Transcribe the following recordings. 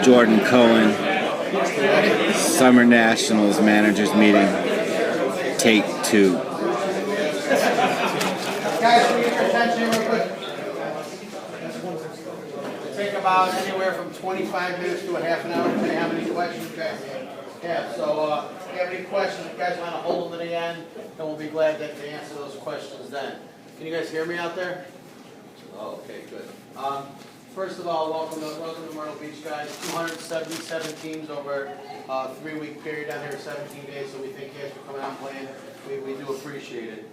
Jordan Cohen, Summer Nationals Managers Meeting, Take 2. Guys, can we get your attention real quick? It'll take about anywhere from 25 minutes to a half an hour, depending on how many questions you guys have. So if you have any questions, if you guys want to hold them to the end, then we'll be glad to answer those questions then. Can you guys hear me out there? Oh, okay, good. First of all, welcome to Myrtle Beach, guys. 277 teams over a 3-week period down here, 17 days, so we thank you guys for coming out and playing. We do appreciate it.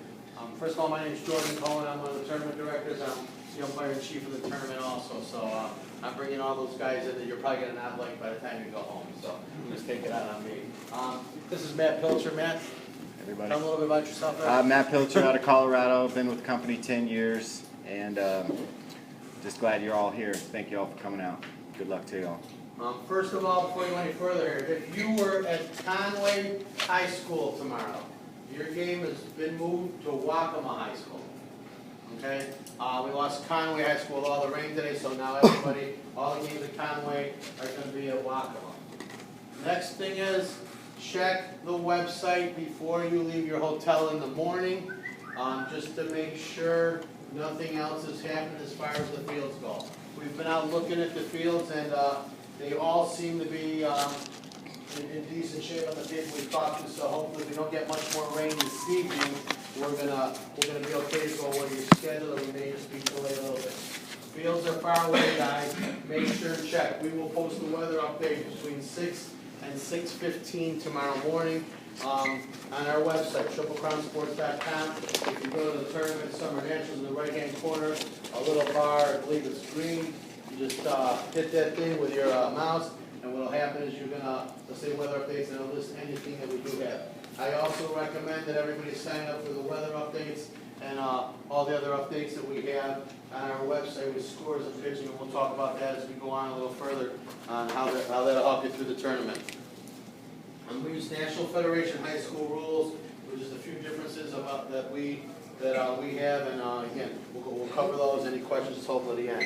First of all, my name is Jordan Cohen. I'm one of the tournament directors. I'm the umpire in chief of the tournament also. So I'm bringing all those guys in that you're probably going to not like by the time you go home. So just take it out on me. This is Matt Pilcher. Matt, everybody. Tell them a little bit about yourself. Matt Pilcher out of Colorado. Been with the company 10 years. And just glad you're all here. Thank you all for coming out. Good luck to you all. First of all, before you go any further here, if you were at Conway High School tomorrow, your game has been moved to Waccamaw High School. Okay? We lost Conway High School with all the rain today, so now everybody, all the games at Conway are going to be at Waccamaw. Next thing is, check the website before you leave your hotel in the morning, just to make sure nothing else has happened as far as the fields go. We've been out looking at the fields, and they all seem to be in decent shape on the people we've talked to. So hopefully, if we don't get much more rain this evening, we're gonna be okay to go where you schedule it. We may just be delayed a little bit. Fields are far away, guys. Make sure to check. We will post the weather update between 6 and 6:15 tomorrow morning. On our website, TripleCrownSports.com. If you go to the tournament, Summer Nationals in the right-hand corner, a little bar, I believe it's green. You just hit that thing with your mouse, and what will happen is you're gonna, let's say weather updates, and it'll list anything that we do have. I also recommend that everybody sign up for the weather updates and all the other updates that we have on our website with scores and pitching, and we'll talk about that as we go on a little further on how that'll help you through the tournament. We use National Federation High School rules. There's just a few differences about that we have, and again, we'll cover those. Any questions, just hold to the end.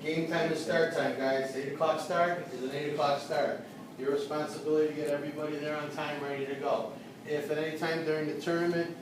Game time and start time, guys. 8 o'clock start is an 8 o'clock start. Your responsibility to get everybody there on time, ready to go. If at any time during the tournament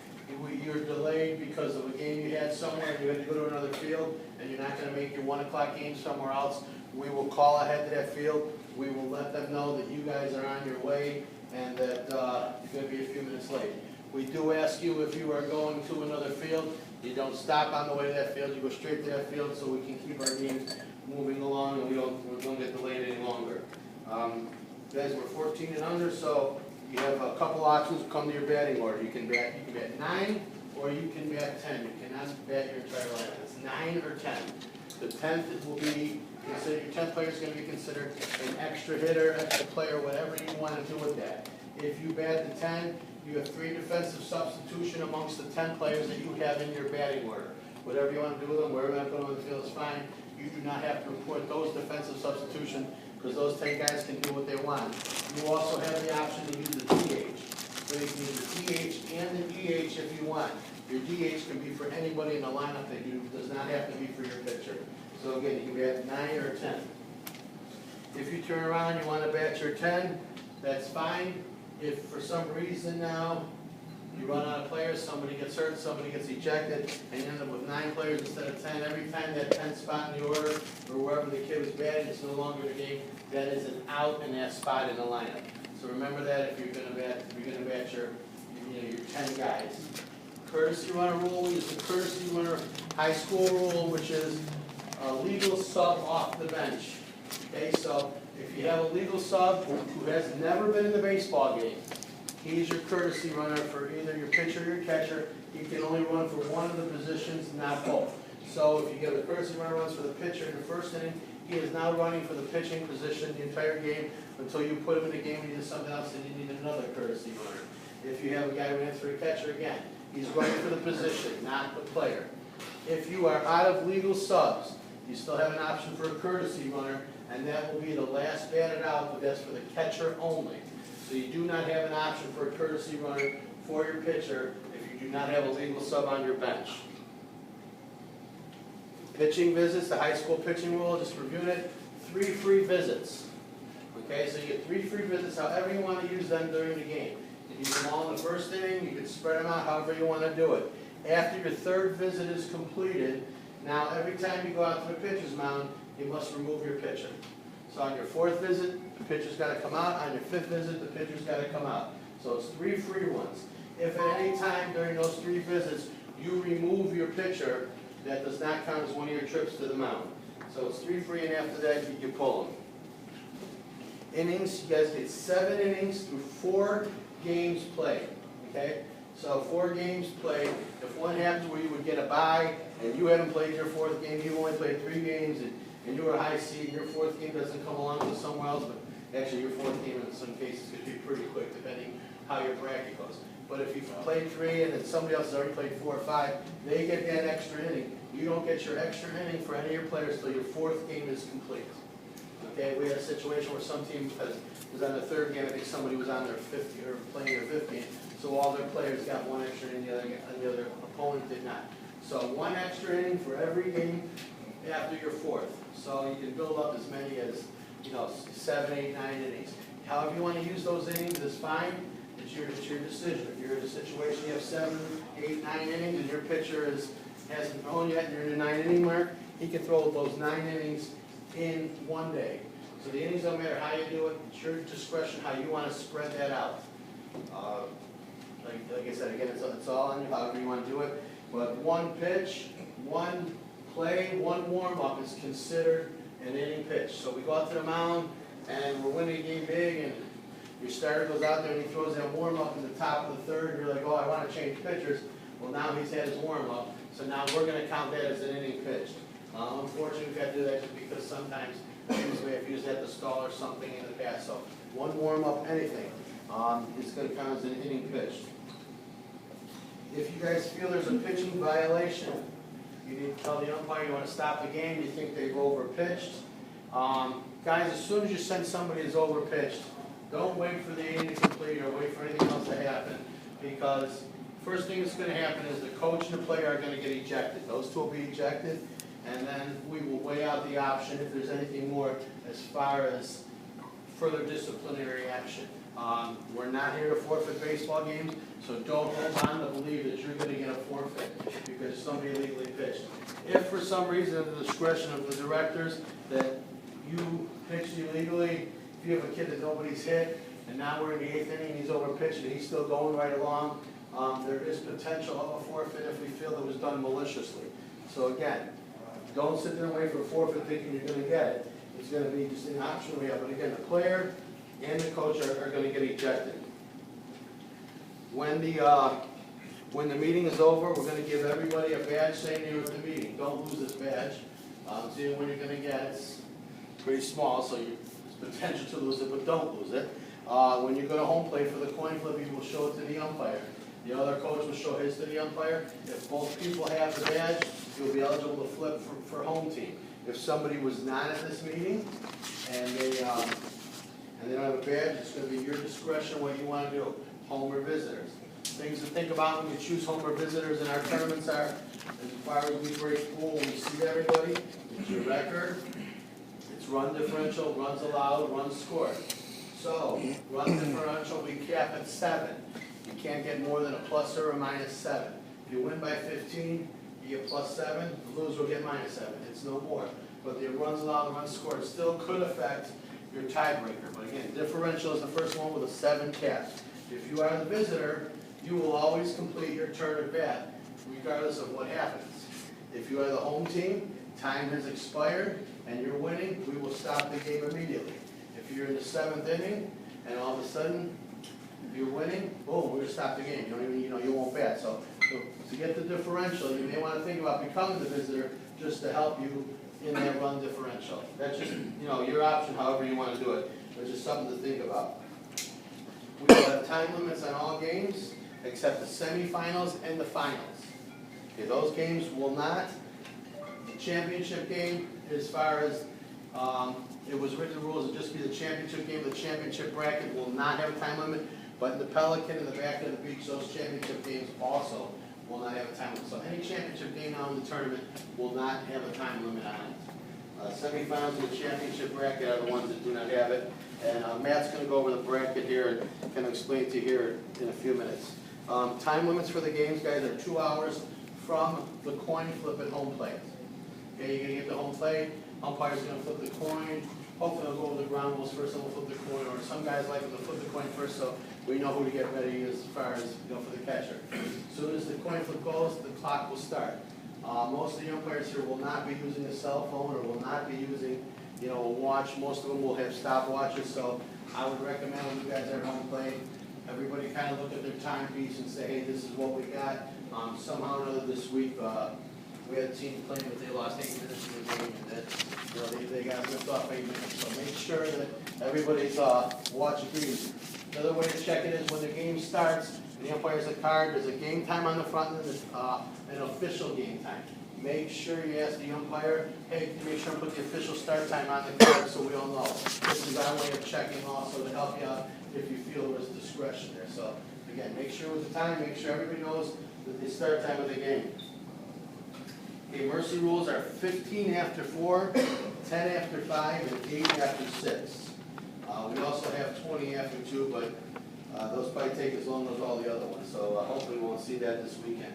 you're delayed because of a game you had somewhere and you had to go to another field and you're not going to make your 1 o'clock game somewhere else, we will call ahead to that field. We will let them know that you guys are on your way and that you're going to be a few minutes late. We do ask you, if you are going to another field, you don't stop on the way to that field. You go straight to that field so we can keep our games moving along and we don't get delayed any longer. Guys, we're 14 and under, so you have a couple options. Come to your batting order. You can bat 9 or you can bat 10. You cannot bat your entire lineup. It's 9 or 10. The 10th will be considered, your 10th player is going to be considered an extra hitter, extra player, whatever you want to do with that. If you bat the 10, you have 3 defensive substitution amongst the 10 players that you have in your batting order. Whatever you want to do with them, wherever you want to put them on the field is fine. You do not have to report those defensive substitution because those 10 guys can do what they want. You also have the option to use the DH. So you can use the DH and the DH if you want. Your DH can be for anybody in the lineup that does not have to be for your pitcher. So again, you can bat 9 or 10. If you turn around and you want to bat your 10, that's fine. If for some reason now you run out of players, somebody gets hurt, somebody gets ejected, and you end up with 9 players instead of 10, every time that 10th spot in the order or wherever the kid was batting is no longer the game, that is an out in that spot in the lineup. So remember that if you're going to bat your 10 guys. Courtesy runner rule, we use the courtesy runner high school rule, which is a legal sub off the bench. Okay, so if you have a legal sub who has never been in the baseball game, he's your courtesy runner for either your pitcher or your catcher. He can only run for one of the positions, not both. So if you get a courtesy runner runs for the pitcher in the first inning, he is now running for the pitching position the entire game until you put him in the game and he does something else and you need another courtesy runner. If you have a guy who runs for a catcher again, he's running for the position, not the player. If you are out of legal subs, you still have an option for a courtesy runner, and that will be the last batted out, but that's for the catcher only. So you do not have an option for a courtesy runner for your pitcher if you do not have a legal sub on your bench. Pitching visits, the high school pitching rule, just reviewing it, 3 free visits. Okay, so you get 3 free visits, however you want to use them during the game. You can use them all in the first inning, you can spread them out however you want to do it. After your 3rd visit is completed, now every time you go out to the pitcher's mound, you must remove your pitcher. So on your 4th visit, the pitcher's got to come out. On your 5th visit, the pitcher's got to come out. So it's 3 free ones. If at any time during those 3 visits you remove your pitcher, that does not count as one of your trips to the mound. So it's 3 free, and after that you pull them. Innings, you guys get 7 innings through 4 games played. Okay? So 4 games played. If one happens where you would get a bye and you haven't played your 4th game, you've only played 3 games, and you were a high seed, and your 4th game doesn't come along with somewhere else, but actually your 4th game in some cases could be pretty quick depending how your bracket goes. But if you've played 3 and then somebody else has already played 4 or 5, they get that extra inning. You don't get your extra inning for any of your players till your 4th game is complete. Okay, we had a situation where some team was on the 3rd game, I think somebody was on their 50 or playing their 5th game, so all their players got 1 extra inning, the other opponent did not. So 1 extra inning for every game after your 4th. So you can build up as many as, 7, 8, 9 innings. However you want to use those innings is fine. It's your decision. If you're in a situation you have 7, 8, 9 innings and your pitcher hasn't thrown yet and you're in the 9 inning mark, he can throw those 9 innings in one day. So the innings don't matter how you do it. It's your discretion how you want to spread that out. Like I said, again, it's all on you, however you want to do it. But 1 pitch, 1 play, 1 warm-up is considered an inning pitch. So we go out to the mound and we're winning a game big, and your starter goes out there and he throws that warm-up in the top of the 3rd, and you're like, oh, I want to change pitchers. Well, now he's had his warm-up, so now we're going to count that as an inning pitched. Unfortunately, we've got to do that just because sometimes teams may have used that to stall or something in the past. So 1 warm-up, anything, is going to count as an inning pitched. If you guys feel there's a pitching violation, you need to tell the umpire you want to stop the game, you think they've overpitched. Guys, as soon as you send somebody who's overpitched, don't wait for the inning to complete or wait for anything else to happen, because first thing that's going to happen is the coach and the player are going to get ejected. Those 2 will be ejected, and then we will weigh out the option if there's anything more as far as further disciplinary action. We're not here to forfeit baseball games, so don't hold on to believe that you're going to get a forfeit because somebody illegally pitched. If for some reason, at the discretion of the directors, that you pitched illegally, if you have a kid that nobody's hit, and now we're in the 8th inning, he's overpitched and he's still going right along, there is potential of a forfeit if we feel it was done maliciously. So again, don't sit there and wait for a forfeit thinking you're going to get it. It's going to be just an option we have. But again, the player and the coach are going to get ejected. When the meeting is over, we're going to give everybody a badge saying they were at the meeting. Don't lose this badge. See when you're going to get it. It's pretty small, so there's potential to lose it, but don't lose it. When you go to home plate for the coin flip, you will show it to the umpire. The other coach will show his to the umpire. If both people have the badge, you'll be eligible to flip for home team. If somebody was not at this meeting and they don't have a badge, it's going to be your discretion what you want to do, home or visitors. Things to think about when you choose home or visitors in our tournaments are, as far as we break pool, when we see everybody, it's your record, it's run differential, runs allowed, runs scored. So, run differential, we cap at 7. You can't get more than a plus or a minus 7. If you win by 15, you get plus 7, the loser will get minus 7. It's no more. But the runs allowed, the runs scored still could affect your tiebreaker. But again, differential is the first one with a 7 cap. If you are the visitor, you will always complete your turn at bat, regardless of what happens. If you are the home team, time has expired, and you're winning, we will stop the game immediately. If you're in the 7th inning, and all of a sudden, you're winning, boom, we're going to stop the game. You don't even, you won't bat. So to get the differential, you may want to think about becoming the visitor just to help you in that run differential. That's just, your option, however you want to do it. It's just something to think about. We will have time limits on all games, except the semifinals and the finals. Okay, those games will not. The championship game, as far as it was written in the rules, it'll just be the championship game. The championship bracket will not have a time limit, but in the Pelican and the back of the beach, those championship games also will not have a time limit. So any championship game now in the tournament will not have a time limit on it. Semifinals and the championship bracket are the ones that do not have it. And Matt's going to go over the bracket here and can explain to you here in a few minutes. Time limits for the games, guys, are 2 hours from the coin flip at home plate. Okay, you're going to get the home plate, umpire's going to flip the coin, hopefully they'll go over the ground rules first, then we'll flip the coin, or some guys like them to flip the coin first, so we know who to get ready as far as, for the catcher. As soon as the coin flip goes, the clock will start. Most of the umpires here will not be using a cell phone or will not be using, a watch. Most of them will have stopwatches, so I would recommend when you guys are at home plate, everybody kind of look at their timepiece and say, hey, this is what we got. Somehow or another this week, we had a team playing, but they lost 8 minutes in the game, and that, they got ripped off 8 minutes. So make sure that everybody's watch agrees. Another way to check it is when the game starts, and the umpire's a card, there's a game time on the front, and there's an official game time. Make sure you ask the umpire, hey, make sure and put the official start time on the card so we all know. This is our way of checking also to help you out if you feel there's discretion there. So again, make sure with the time, make sure everybody knows that the start time of the game. Okay, mercy rules are 15 after 4, 10 after 5, and 8 after 6. We also have 20 after 2, but those probably take as long as all the other ones. So hopefully we won't see that this weekend.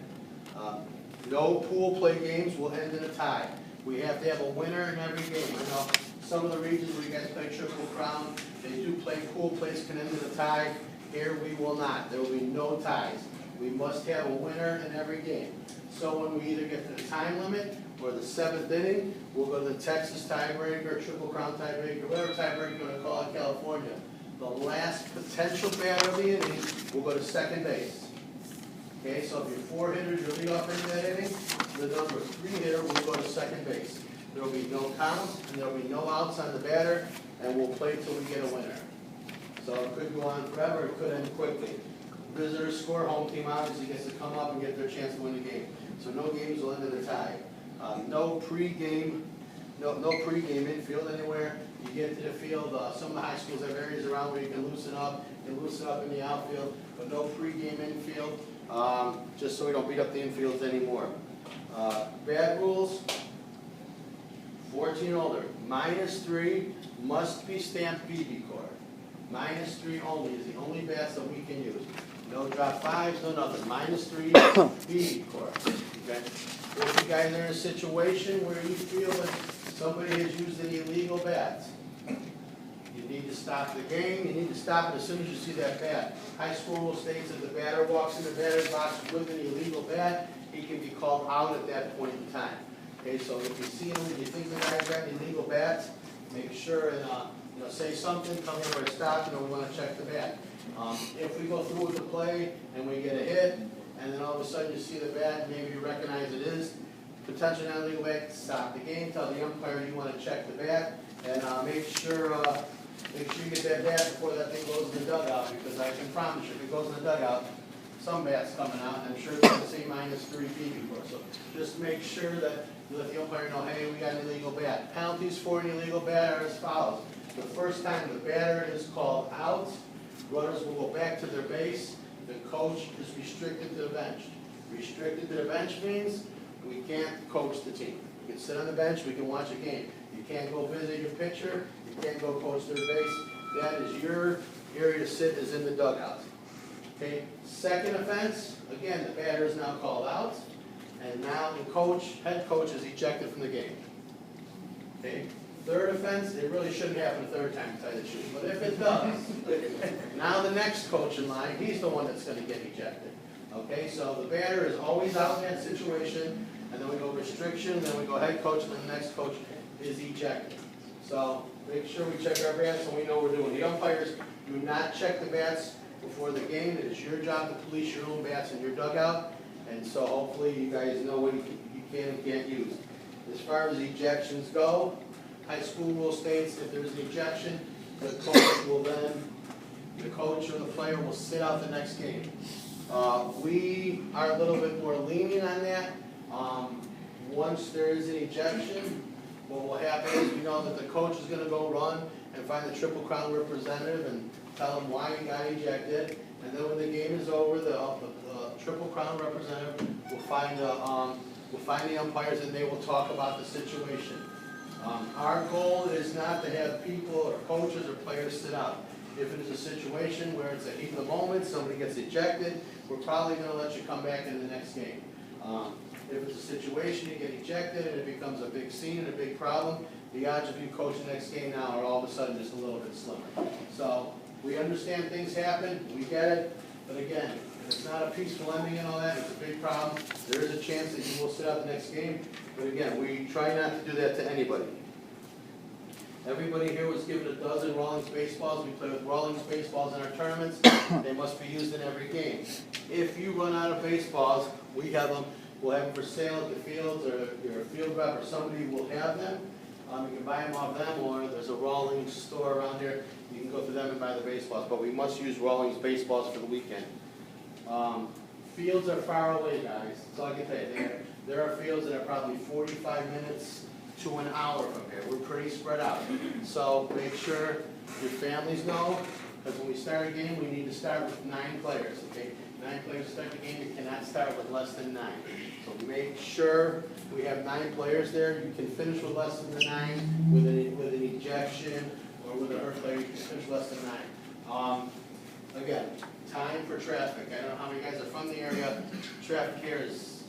No pool play games will end in a tie. We have to have a winner in every game. I know some of the regions where you guys play Triple Crown, they do play pool plays can end in a tie. Here we will not. There will be no ties. We must have a winner in every game. So when we either get to the time limit or the 7th inning, we'll go to the Texas tiebreaker, Triple Crown tiebreaker, whatever tiebreaker you're going to call it, California. The last potential batter of the inning will go to second base. Okay, so if you're 4 hitters, your leadoff into that inning, the number 3 hitter will go to second base. There will be no counts, and there will be no outs on the batter, and we'll play till we get a winner. So it could go on forever, it could end quickly. Visitors score, home team obviously gets to come up and get their chance to win the game. So no games will end in a tie. No pregame infield anywhere. You get to the field, some of the high schools have areas around where you can loosen up. You can loosen up in the outfield, but no pregame infield, just so we don't beat up the infields anymore. Bad rules, 14 older, -3 must be stamped BB core. -3 only is the only bats that we can use. No drop 5s, no nothing. -3 BB core. Okay? If you guys are in a situation where you feel that somebody has used an illegal bat, you need to stop the game. You need to stop it as soon as you see that bat. High school rule states that the batter walks in the batter's box with an illegal bat, he can be called out at that point in time. Okay, so if you see him and you think the guy's got an illegal bat, make sure and say something, come here where stop, we want to check the bat. If we go through with the play and we get a hit, and then all of a sudden you see the bat, maybe you recognize it is potentially not illegal bat, stop the game, tell the umpire you want to check the bat, and make sure you get that bat before that thing goes in the dugout, because I can promise you, if it goes in the dugout, some bat's coming out, and I'm sure it's going to say -3 BB core. So just make sure that you let the umpire know, hey, we got an illegal bat. Penalties for an illegal bat are as follows. The first time the batter is called out, runners will go back to their base. The coach is restricted to the bench. Restricted to the bench means we can't coach the team. We can sit on the bench, we can watch a game. You can't go visit your pitcher, you can't go coach third base. That is your area to sit, is in the dugout. Okay, second offense, again, the batter is now called out, and now the head coach is ejected from the game. Okay, third offense, it really shouldn't happen a third time, to tell you the truth, but if it does, now the next coach in line, he's the one that's going to get ejected. Okay, so the batter is always out in that situation, and then we go restriction, then we go head coach, and then the next coach is ejected. So make sure we check our bats and we know what we're doing. The umpires do not check the bats before the game. It is your job to police your own bats in your dugout, and so hopefully you guys know what you can and can't use. As far as ejections go, high school rule states if there's an ejection, the coach or the player will sit out the next game. We are a little bit more lenient on that. Once there is an ejection, what will happen is we know that the coach is going to go run and find the Triple Crown representative and tell him why he got ejected, And then when the game is over, the Triple Crown representative will find the umpires and they will talk about the situation. Our goal is not to have people or coaches or players sit out. If it is a situation where it's a heat of the moment, somebody gets ejected, we're probably gonna let you come back in the next game. If it's a situation you get ejected and it becomes a big scene and a big problem, the odds of you coaching the next game now are all of a sudden just a little bit slimmer. So we understand things happen, we get it, but again, if it's not a peaceful ending and all that, it's a big problem. There is a chance that you will sit out the next game, but again, we try not to do that to anybody. Everybody here was given a dozen Rawlings baseballs. We play with Rawlings baseballs in our tournaments. They must be used in every game. If you run out of baseballs, we have them. We'll have them for sale at the fields, or your field rep or somebody will have them. You can buy them off them, or there's a Rawlings store around here. You can go to them and buy the baseballs, but we must use Rawlings baseballs for the weekend. Fields are far away, guys. That's all I can tell you. There are fields that are probably 45 minutes to an hour from here. We're pretty spread out. So make sure your families know, because when we start a game, we need to start with 9 players, okay? 9 players to start the game, you cannot start with less than 9. So make sure we have 9 players there. You can finish with less than the 9 with an ejection or with a hurt player, you can finish less than 9. Again, time for traffic. I don't know how many guys are from the area. Traffic here is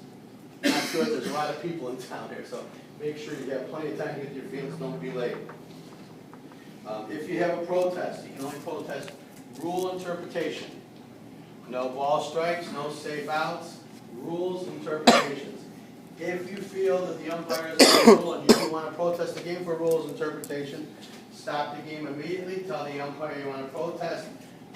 not good. There's a lot of people in town here, so make sure you have plenty of time to get to your fields, don't be late. If you have a protest, you can only protest rule interpretation. No ball strikes, no safe outs, rules interpretations. If you feel that the umpire is a rule and you want to protest the game for rules interpretation, stop the game immediately, tell the umpire you want to protest,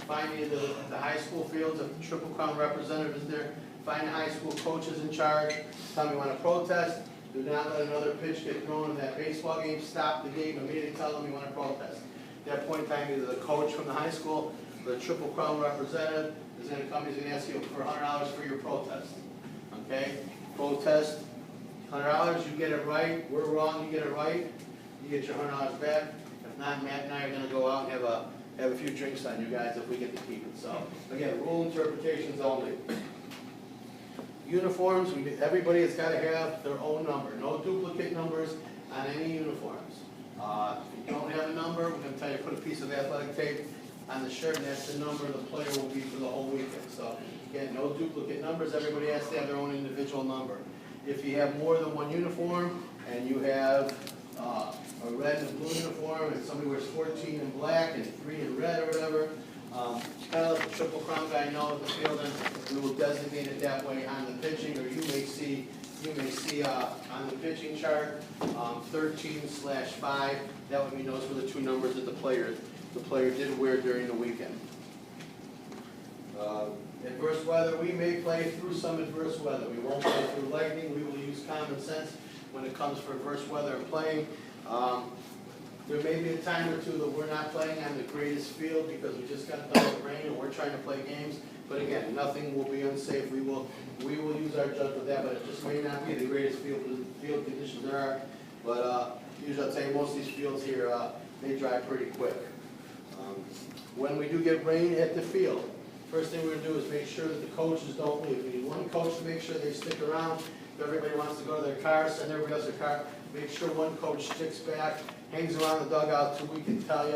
find me the high school fields, if the Triple Crown representative is there, find the high school coaches in charge, tell them you want to protest. Do not let another pitch get thrown in that baseball game. Stop the game immediately. Tell them you want to protest. At that point in time, either the coach from the high school, or the Triple Crown representative is going to come. He's going to ask you for $100 for your protest. Okay? Protest, $100. You get it right. We're wrong. You get it right. You get your $100 back. If not, Matt and I are going to go out and have a few drinks on you guys if we get to keep it. So again, rule interpretations only. Uniforms, everybody has got to have their own number. No duplicate numbers on any uniforms. If you don't have a number, we're going to tell you to put a piece of athletic tape on the shirt, and that's the number the player will be for the whole weekend. So again, no duplicate numbers. Everybody has to have their own individual number. If you have more than one uniform, and you have a red and blue uniform, and somebody wears 14 in black and 3 in red or whatever, kind of let the Triple Crown guy know at the field, and we will designate it that way on the pitching, or you may see on the pitching chart 13/5. That would mean those were the 2 numbers that the player did wear during the weekend. Adverse weather, we may play through some adverse weather. We won't play through lightning. We will use common sense when it comes for adverse weather and playing. There may be a time or two that we're not playing on the greatest field because we just got done with rain and we're trying to play games. But again, nothing will be unsafe. We will use our judgment with that, but it just may not be the greatest field conditions there are. But usually I'd say most of these fields here, they dry pretty quick. When we do get rain at the field, first thing we're going to do is make sure that the coaches don't leave. We need one coach to make sure they stick around. If everybody wants to go to their car, send everybody else their car. Make sure one coach sticks back, hangs around the dugout till we can tell you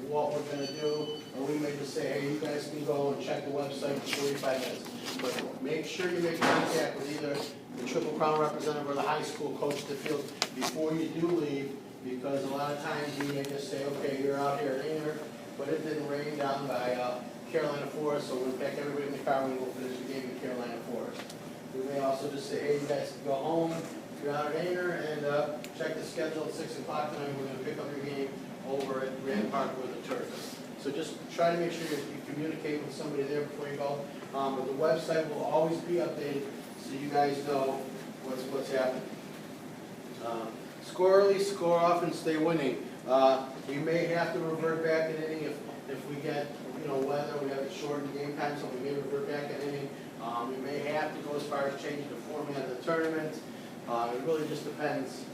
what we're going to do. Or we may just say, hey, you guys can go and check the website for 45 minutes. But make sure you make contact with either the Triple Crown representative or the high school coach at the field before you do leave, because a lot of times we may just say, okay, you're out here at Ainer, but it didn't rain down by Carolina Forest, so we'll pack everybody in the car and we'll finish the game in Carolina Forest. We may also just say, hey, you guys can go home if you're out at Ainer, and check the schedule at 6 o'clock tonight. We're going to pick up your game over at Grand Park with the Turks. So just try to make sure you communicate with somebody there before you go. But the website will always be updated so you guys know what's happening. Score early, score often, stay winning. We may have to revert back an inning if we get weather. We have to shorten game time, so we may revert back an inning. We may have to go as far as changing the format of the tournament. It really just depends,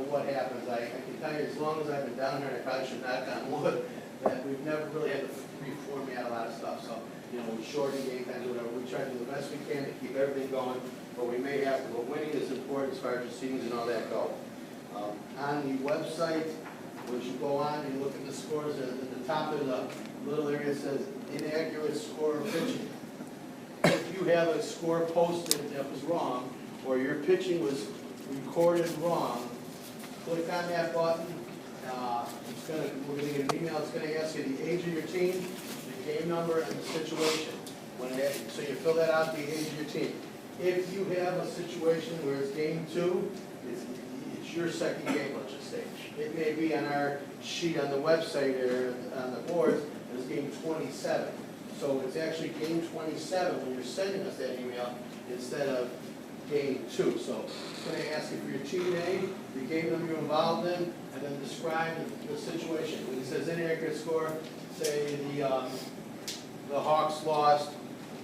what happens. I can tell you, as long as I've been down here, I probably should knock on wood. that we've never really had to reformat a lot of stuff, so, you know, we shorten game times, whatever, we try to do the best we can to keep everything going, but we may have to, but winning is important as far as the seedings and all that go. On the website, when you go on and look at the scores, at the top of the little area that says inaccurate score of pitching. If you have a score posted that was wrong, or your pitching was recorded wrong, click on that button. We're gonna get an email, it's gonna ask you the age of your team, the game number, and the situation. So you fill that out, the age of your team. If you have a situation where it's game 2, it's your second game, let's just say. It may be on our sheet on the website or on the boards, it's game 27. So it's actually game 27 when you're sending us that email instead of game 2. So it's going to ask you for your team name, the game number you're involved in, and then describe the situation. When it says inaccurate score, say the Hawks lost,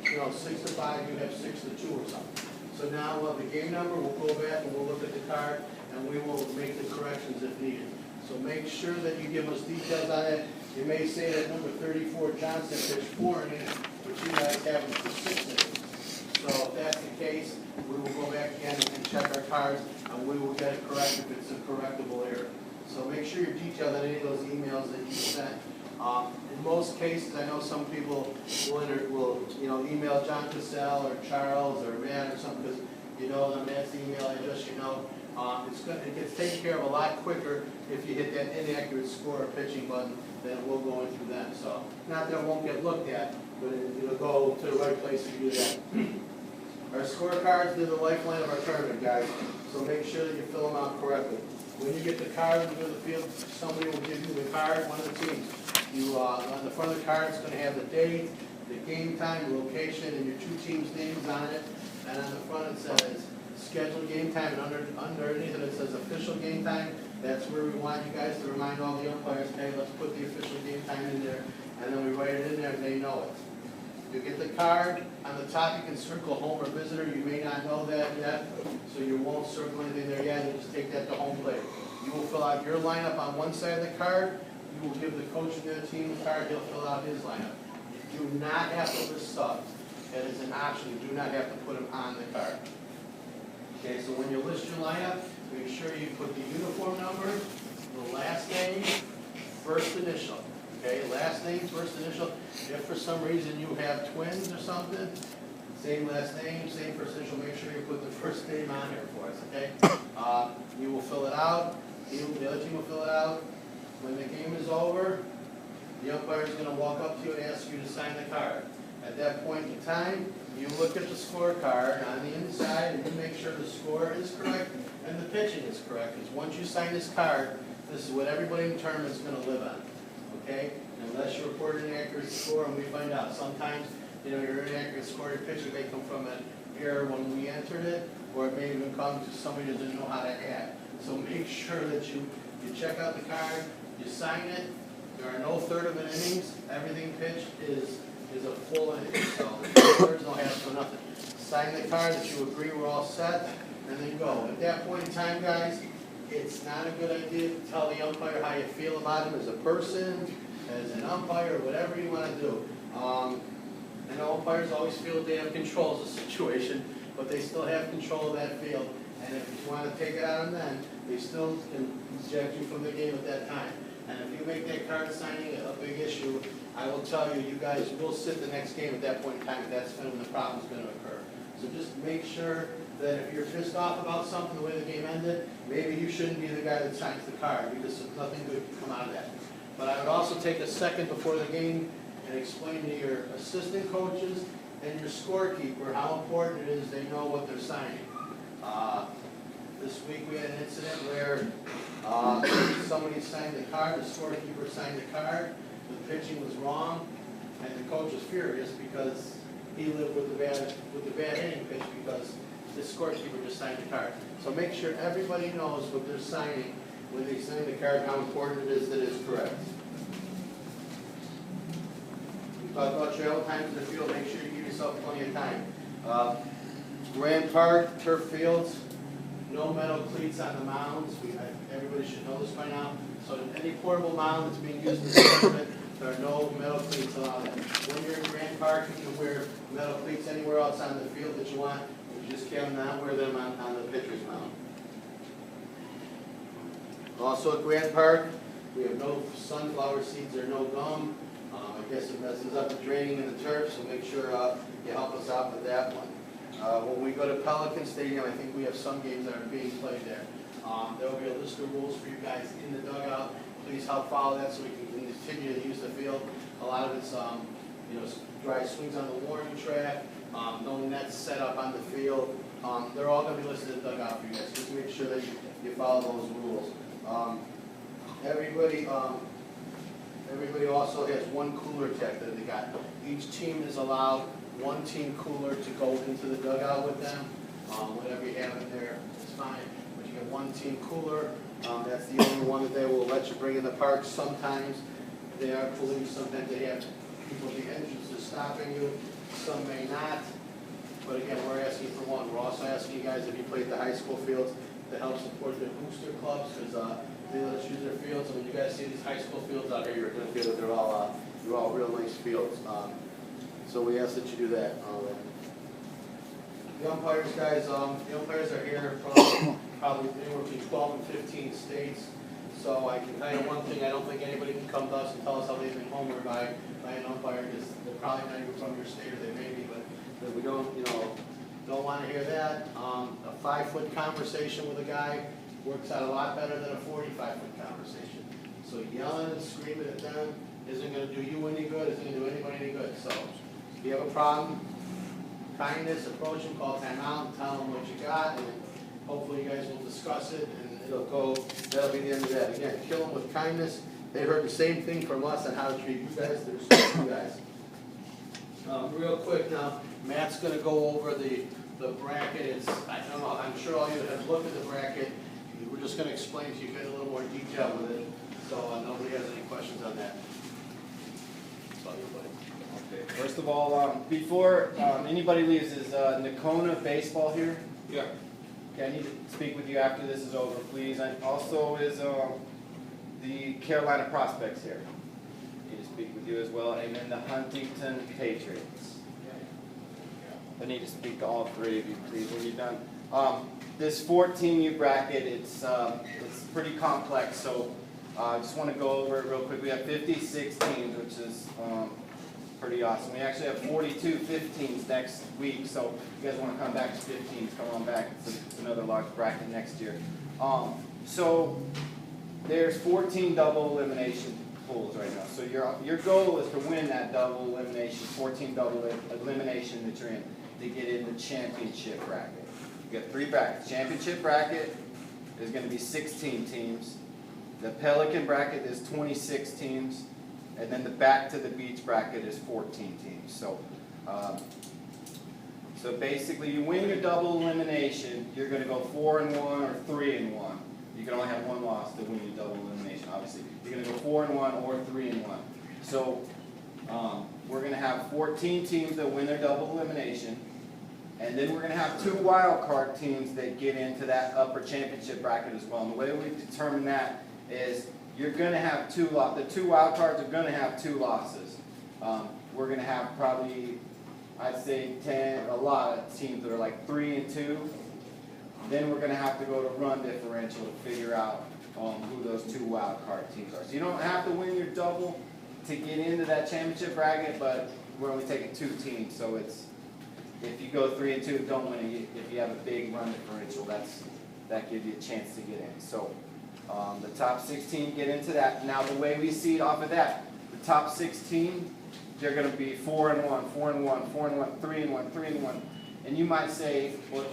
6-5, you have 6-2 or something. So now we'll have the game number, we'll go back and we'll look at the card, and we will make the corrections if needed. So make sure that you give us details on it. You may say that number 34 Johnson pitched 4 innings, but you guys have it for 6 innings. So if that's the case, we will go back again and check our cards, and we will get it correct if it's a correctable error. So make sure you're detailed on any of those emails that you sent. In most cases, I know some people will email John Cassell or Charles or Matt or something because them, that's the email address, it gets taken care of a lot quicker if you hit that inaccurate score or pitching button than it will go in through them. So, not that it won't get looked at, but it'll go to the right place if you do that. Our scorecards, they're the lifeline of our tournament, guys, so make sure that you fill them out correctly. When you get the card into the field, somebody will give you the card, one of the teams. On the front of the card, it's going to have the date, the game time, the location, and your 2 teams' names on it. And on the front it says scheduled game time, and underneath it says official game time. That's where we want you guys to remind all the umpires, hey, let's put the official game time in there, and then we write it in there and they know it. You get the card, on the top you can circle home or visitor. You may not know that yet, so you won't circle anything there yet, you just take that to home plate. You will fill out your lineup on one side of the card, you will give the coach of the team the card, he'll fill out his lineup. You do not have to list subs. That is an option, you do not have to put them on the card. Okay, so when you list your lineup, make sure you put the uniform number, the last name, first initial. Okay, last name, first initial. If for some reason you have twins or something, same last name, same first initial, make sure you put the first name on here for us, okay? You will fill it out, the other team will fill it out. When the game is over, the umpire is going to walk up to you and ask you to sign the card. At that point in time, you look at the scorecard on the inside and you make sure the score is correct and the pitching is correct. Because once you sign this card, this is what everybody in the tournament is going to live on. Okay? Unless you report an inaccurate score and we find out. Sometimes, your inaccurate score, your pitching may come from an error when we entered it, or it may even come to somebody who doesn't know how to add. So make sure that you check out the card, you sign it. There are no third of an innings. Everything pitched is a full inning. So there's no half for nothing. Sign the card that you agree we're all set, and then go. At that point in time, guys, it's not a good idea to tell the umpire how you feel about him as a person, as an umpire, whatever you want to do. I know umpires always feel that they have control of the situation, but they still have control of that field. And if you want to take it out on them, they still can eject you from the game at that time. And if you make that card signing a big issue, I will tell you, you guys will sit the next game at that point in time. That's when the problem's going to occur. So just make sure that if you're pissed off about something, the way the game ended, maybe you shouldn't be the guy that signs the card, because nothing good can come out of that. But I would also take a second before the game and explain to your assistant coaches and your scorekeeper how important it is they know what they're signing. This week we had an incident where somebody signed the card, the scorekeeper signed the card, the pitching was wrong, and the coach was furious because he lived with the bad inning pitch because the scorekeeper just signed the card. So make sure everybody knows what they're signing when they sign the card, how important it is that it's correct. We talked about travel times in the field. Make sure you give yourself plenty of time. Grand Park, turf fields, no metal cleats on the mounds. Everybody should know this by now. So any portable mound that's being used in the tournament There are no metal cleats allowed. When you're in Grant Park, you can wear metal cleats anywhere else on the field that you want. You just cannot wear them on the pitcher's mound. Also at Grant Park, we have no sunflower seeds or no gum. I guess it messes up the draining in the turf, so make sure you help us out with that one. When we go to Pelican Stadium, I think we have some games that are being played there. There will be a list of rules for you guys in the dugout. Please help follow that so we can continue to use the field. A lot of it's, dry swings on the warning track, no nets set up on the field. They're all going to be listed in the dugout for you guys. Just make sure that you follow those rules. Everybody also has one cooler tech that they got. Each team is allowed one team cooler to go into the dugout with them. Whatever you have in there is fine, but you get one team cooler. That's the only one that they will let you bring in the park. Sometimes they are police, sometimes they have people at the entrances stopping you, some may not. But again, we're asking for one. We're also asking you guys, if you play at the high school fields, to help support their booster clubs, because they let us use their fields. And when you guys see these high school fields out here, you're going to feel that they're all real nice fields. So we ask that you do that. The umpires, guys, the umpires are here from probably anywhere between 12 and 15 states. So I can tell you one thing, I don't think anybody can come to us and tell us how they've been homered by an umpire, because they're probably not even from your state, or they may be, but we don't want to hear that. A 5-foot conversation with a guy works out a lot better than a 45-foot conversation. So yelling and screaming at them isn't going to do you any good, isn't going to do anybody any good. So if you have a problem, kindness, approach them, call timeout, tell them what you got, and hopefully you guys will discuss it, and that'll be the end of that. Again, kill them with kindness. They heard the same thing from us on how to treat you guys. They're you guys. Real quick now, Matt's going to go over the bracket. I don't know, I'm sure all you have looked at the bracket. We're just going to explain to you, get a little more detail with it, so nobody has any questions on that. Okay. First of all, before anybody leaves, is Nakona baseball here? Yeah. Okay, I need to speak with you after this is over, please. And also, is the Carolina Prospects here? I need to speak with you as well. And then the Huntington Patriots. I need to speak to all three of you, please, when you're done. This 14U bracket, it's pretty complex, so I just want to go over it real quick. We have 56 teams, which is pretty awesome. We actually have 42 15s next week, so if you guys want to come back to 15s, come on back. It's another large bracket next year. So there's 14 double elimination pools right now. So your goal is to win that double elimination, 14 double elimination that you're in, to get in the championship bracket. You got 3 brackets. Championship bracket is going to be 16 teams. The Pelican bracket is 26 teams. And then the Back to the Beach bracket is 14 teams. So basically, you win your double elimination, you're going to go 4-1 or 3-1. You can only have one loss to win your double elimination, obviously. You're going to go 4-1 or 3-1. So we're going to have 14 teams that win their double elimination. And then we're going to have 2 wild card teams that get into that upper championship bracket as well. And the way we determine that is you're going to have 2 losses. The 2 wild cards are going to have 2 losses. We're going to have probably, I'd say, a lot of teams that are like 3-2. Then we're going to have to go to run differential to figure out who those 2 wild card teams are. So you don't have to win your double to get into that championship bracket, but we're only taking 2 teams. So it's, if you go 3-2, don't win it. If you have a big run differential, that gives you a chance to get in. So the top 16 get into that. Now the way we see it off of that, the top 16, they're going to be 4-1, 4-1, 4-1, 3-1, 3-1. And you might say, well,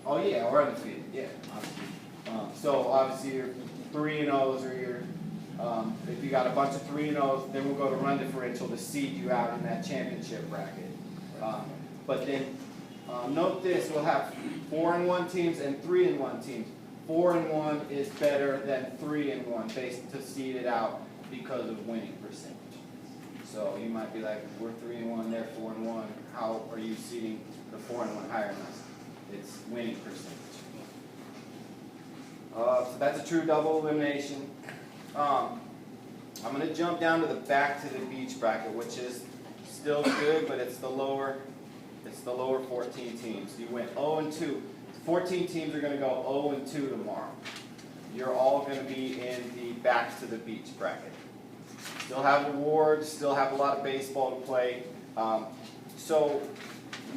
oh yeah, or undefeated, yeah, obviously. So obviously your 3-0s or your, if you got a bunch of 3-0s, then we'll go to run differential to seed you out in that championship bracket. But then note this, we'll have 4-1 teams and 3-1 teams. 4-1 is better than 3-1 based to seed it out because of winning percentage. So you might be like, we're 3-1, they're 4-1. How are you seeding the 4-1 higher than us? It's winning percentage. So that's a true double elimination. I'm gonna jump down to the back to the beach bracket, which is still good, but it's the lower 14 teams. You went 0-2. 14 teams are gonna go 0-2 tomorrow. You're all gonna be in the back to the beach bracket. Still have awards, still have a lot of baseball to play. So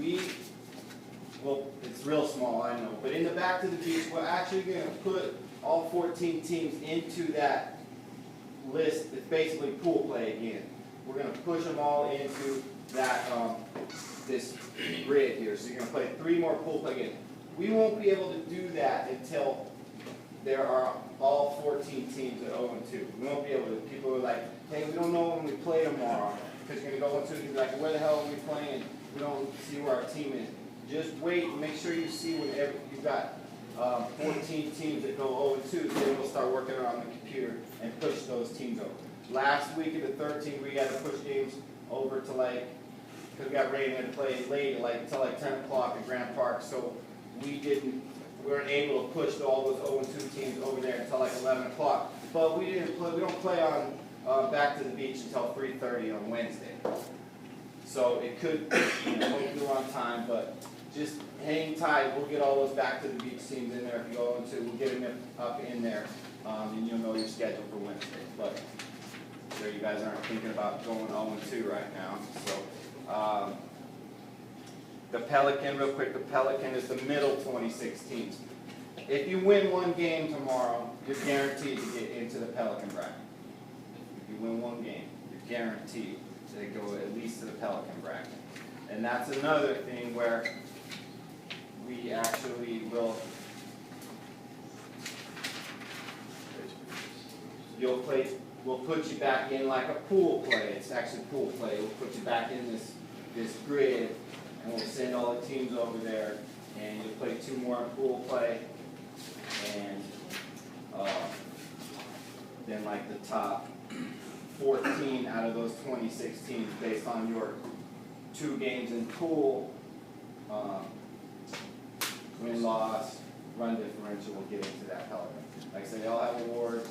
it's real small, I know, but in the back to the beach, we're actually gonna put all 14 teams into that list. It's basically pool play again. We're gonna push them all into that, this grid here. So you're gonna play 3 more pool play games. We won't be able to do that until there are all 14 teams at 0-2. We won't be able to. People are like, hey, we don't know when we play tomorrow, because you're going to go 0-2. You're like, where the hell are we playing? We don't see where our team is. Just wait and make sure you see whenever you've got 14 teams that go 0-2, then we'll start working on the computer and push those teams over. Last week of the 13, we had to push games over to because we got rain, we had to play late, until 10 o'clock at Grant Park, so we weren't able to push all those 0-2 teams over there until 11 o'clock. But we don't play on back to the beach until 3:30 on Wednesday. So it could, hopefully we're on time, but just hang tight. We'll get all those back to the beach teams in there if you go 0-2. We'll get them up in there, and you'll know your schedule for Wednesday. But sure you guys aren't thinking about going 0-2 right now. So the Pelican, real quick, the Pelican is the middle 26 teams. If you win one game tomorrow, you're guaranteed to get into the Pelican bracket. If you win one game, you're guaranteed to go at least to the Pelican bracket. And that's another thing where we actually will, we'll put you back in like a pool play. It's actually pool play. We'll put you back in this grid, and we'll send all the teams over there, and you'll play 2 more in pool play, and then like the top 14 out of those 26 teams based on your 2 games in pool, win-loss, run differential will get into that Pelican. Like I said, they all have awards.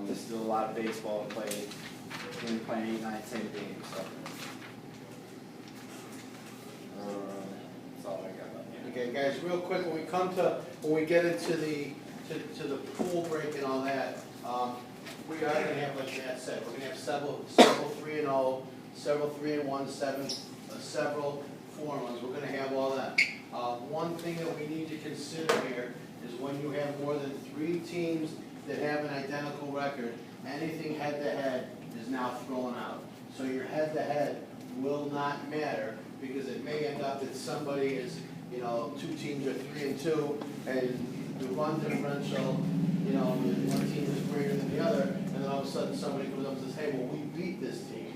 There's still a lot of baseball to play. We're going to be playing 8, 9, 10 games. So. That's all I got. Okay, guys, real quick, when we get into the pool break and all that, we are gonna have, like Matt said, we're gonna have several 3-0, several 3-1, several 4-1s. We're gonna have all that. One thing that we need to consider here is when you have more than 3 teams that have an identical record, anything head-to-head is now thrown out. So your head-to-head will not matter, because it may end up that somebody is, 2 teams are 3-2, and the run differential, one team is greater than the other, and then all of a sudden somebody goes up and says, hey, well, we beat this team.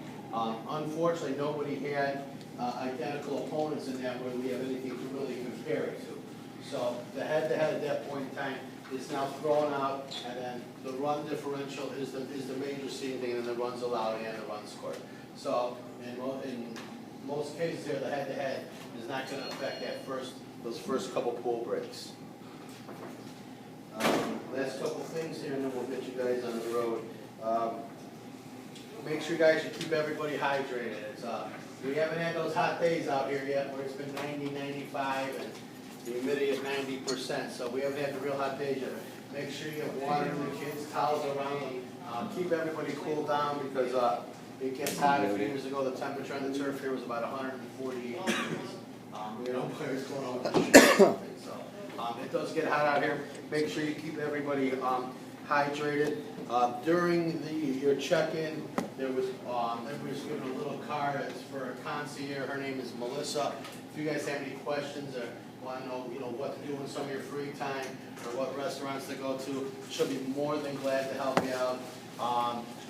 Unfortunately, nobody had identical opponents in that where we have anything to really compare it to. So the head-to-head at that point in time is now thrown out, and then the run differential is the major seeding thing, and the runs allowed and the runs scored. So in most cases here, the head-to-head is not going to affect those first couple pool breaks. Last couple things here, and then we'll get you guys on the road. Make sure, guys, you keep everybody hydrated. We haven't had those hot days out here yet where it's been 90, 95, and the humidity of 90%. So we haven't had the real hot days yet. Make sure you have water in the kids, towels around them. Keep everybody cooled down, because it gets hot. A few years ago, the temperature on the turf here was about 148 degrees. We had no players going over the shoes. So it does get hot out here. Make sure you keep everybody hydrated. During your check-in, everybody was given a little card. It's for a concierge. Her name is Melissa. If you guys have any questions or want to know, what to do in some of your free time or what restaurants to go to, she'll be more than glad to help you out.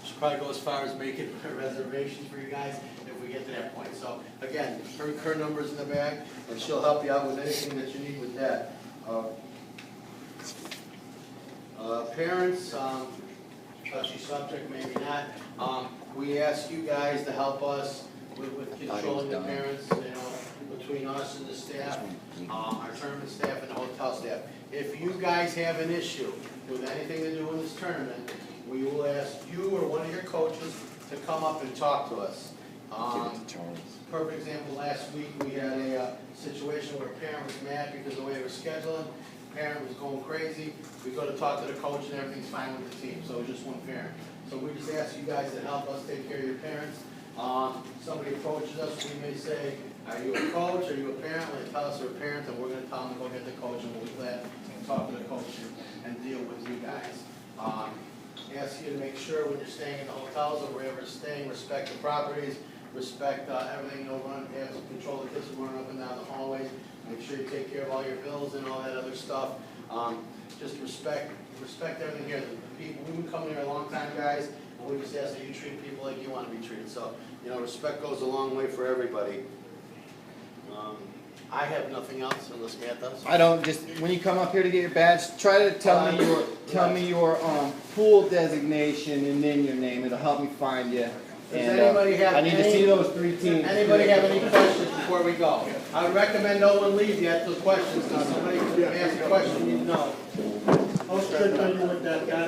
She'll probably go as far as making reservations for you guys if we get to that point. So again, her number's in the bag, and she'll help you out with anything that you need with that. Parents, touchy subject, maybe not. We ask you guys to help us with controlling the parents, between us and the staff, our tournament staff and the hotel staff. If you guys have an issue with anything to do in this tournament, we will ask you or one of your coaches to come up and talk to us. Perfect example, last week, we had a situation where a parent was mad because of the way they were scheduling. Parent was going crazy. We go to talk to the coach and everything's fine with the team, so it was just one parent. So we just ask you guys to help us take care of your parents. Somebody approaches us, we may say, are you a coach, are you a parent? When they tell us they're a parent, then we're gonna tell them to go get the coach, and we'll be glad to talk to the coach and deal with you guys. Ask you to make sure when you're staying in the hotels or wherever you're staying, respect the properties, respect everything, no run, have control the kids from running up and down the hallways. Make sure you take care of all your bills and all that other stuff. Just respect everything here. The people, we've been coming here a long time, guys, and we just ask that you treat people like you want to be treated. So, you know, respect goes a long way for everybody. I have nothing else unless Matt does. I don't, just, when you come up here to get your badge, try to tell me your pool designation and then your name. It'll help me find you. Does And, anybody have I need to see those 3 teams. Anybody have any questions before we go? I would recommend no one leave yet till questions, because somebody asks a question you need to know. How strict are you with that guy?